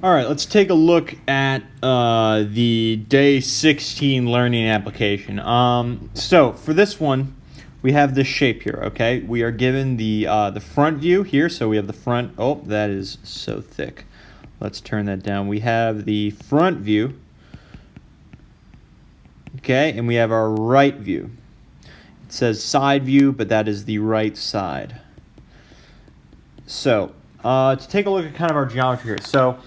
All right, let's take a look at the day 16 learning application. So for this one, we have this shape here. Okay, we are given the front view here. So we have the front. Oh, that is so thick. Let's turn that down. We have the front view. Okay, and we have our right view. It says side view, but that is the right side. So to take a look at kind of our geometry here. So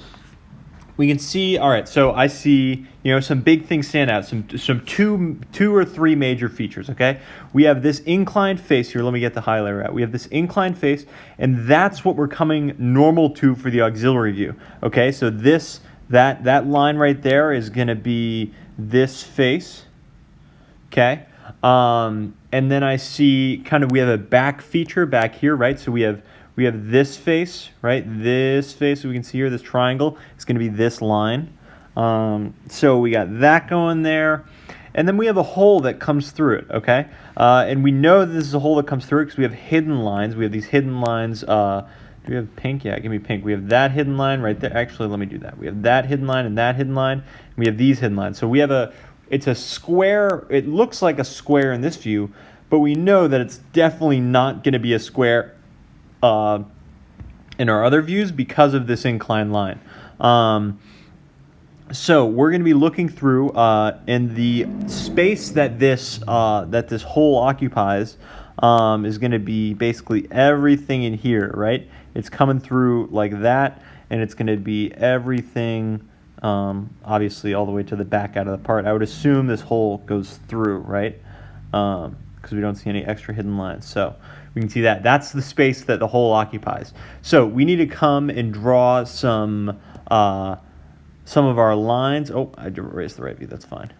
we can see, all right, so I see, some big things stand out, some two or three major features, okay? We have this inclined face here. Let me get the highlighter out. We have this inclined face, and that's what we're coming normal to for the auxiliary view, okay? So that line right there is going to be this face, okay? And then I see we have a back feature back here, right? So we have this face, right? This face we can see here, this triangle, is going to be this line. So we got that going there. And then we have a hole that comes through it, okay? And we know this is a hole that comes through it because we have hidden lines. We have these hidden lines. Do we have pink? Yeah, give me pink. We have that hidden line right there. Actually, let me do that. We have that hidden line and that hidden line. And we have these hidden lines. So we have it's a square. It looks like a square in this view, but we know that it's definitely not going to be a square in our other views because of this inclined line. So we're going to be looking through in the space that this hole occupies is going to be basically everything in here, right? It's coming through like that, and it's going to be everything, obviously all the way to the back out of the part. I would assume this hole goes through, right? Because we don't see any extra hidden lines. So we can see that. That's the space that the hole occupies. So we need to come and draw some of our lines. Oh, I did erase the right view. That's fine.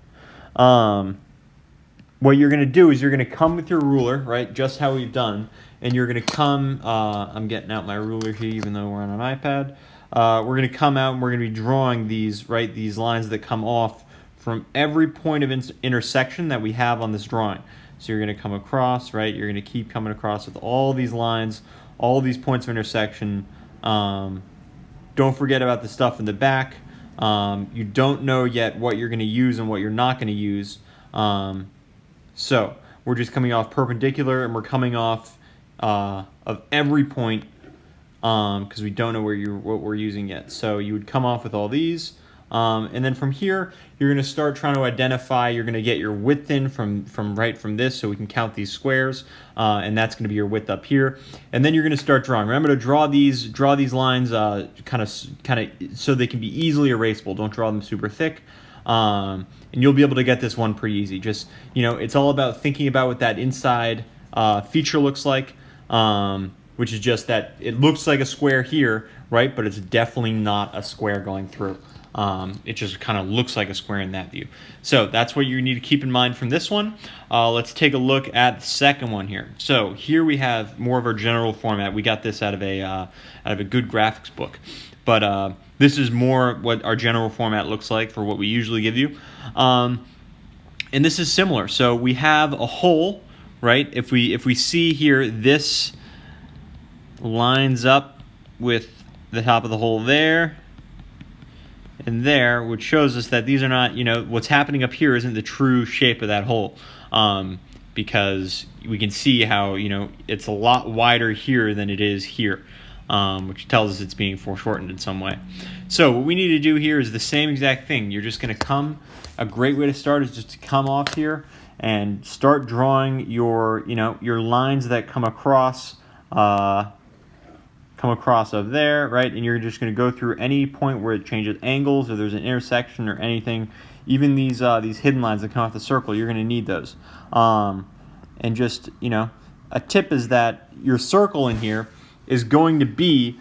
What you're going to do is you're going to come with your ruler, right, just how we've done, and you're going to come, I'm getting out my ruler here even though we're on an iPad. We're going to come out and we're going to be drawing these lines that come off from every point of intersection that we have on this drawing. So you're going to come across, right? You're going to keep coming across with all these lines, all these points of intersection. Don't forget about the stuff in the back. You don't know yet what you're going to use and what you're not going to use. So we're just coming off perpendicular, and we're coming off of every point because we don't know what we're using yet. So you would come off with all these. And then from here, you're going to start trying to identify, you're going to get your width in from this so we can count these squares, and that's going to be your width up here. And then you're going to start drawing. Remember to draw these lines kind of so they can be easily erasable. Don't draw them super thick. And you'll be able to get this one pretty easy. Just, it's all about thinking about what that inside feature looks like, which is just that it looks like a square here, right? But it's definitely not a square going through. It just kind of looks like a square in that view. So that's what you need to keep in mind from this one. Let's take a look at the second one here. So here we have more of our general format. We got this out of a good graphics book. But this is more what our general format looks like for what we usually give you. And this is similar. So we have a hole, right? If we see here, this lines up with the top of the hole there and there, which shows us that these are not, what's happening up here isn't the true shape of that hole, because we can see how, it's a lot wider here than it is here, which tells us it's being foreshortened in some way. So what we need to do here is the same exact thing. You're just going to come, a great way to start is just to come off here and start drawing your lines that come across of there, right? And you're just going to go through any point where it changes angles or there's an intersection or anything. Even these hidden lines that come off the circle, you're going to need those. And just, a tip is that your circle in here is going to be,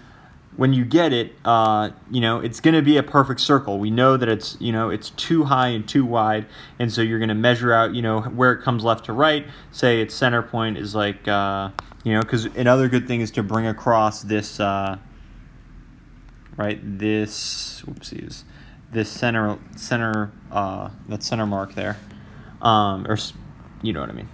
when you get it, it's going to be a perfect circle. We know that it's too high and too wide, and so you're going to measure out, where it comes left to right. Say its center point is like, because another good thing is to bring across this, right, this center, that center mark there, or you know what I mean.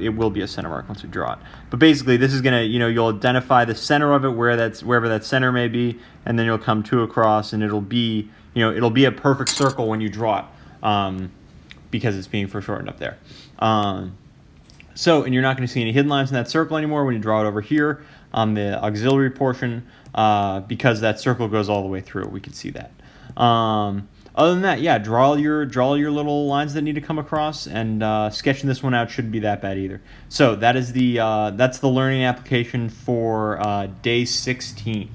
It will be a center mark once we draw it. But basically, this is gonna, you'll identify the center of it, wherever that center may be, and then you'll come two across, and it'll be, it'll be a perfect circle when you draw it, because it's being foreshortened up there. And you're not going to see any hidden lines in that circle anymore when you draw it over here on the auxiliary portion, because that circle goes all the way through. We can see that. Other than that, yeah, draw your little lines that need to come across, and sketching this one out shouldn't be that bad either. So that's the learning application for day 16.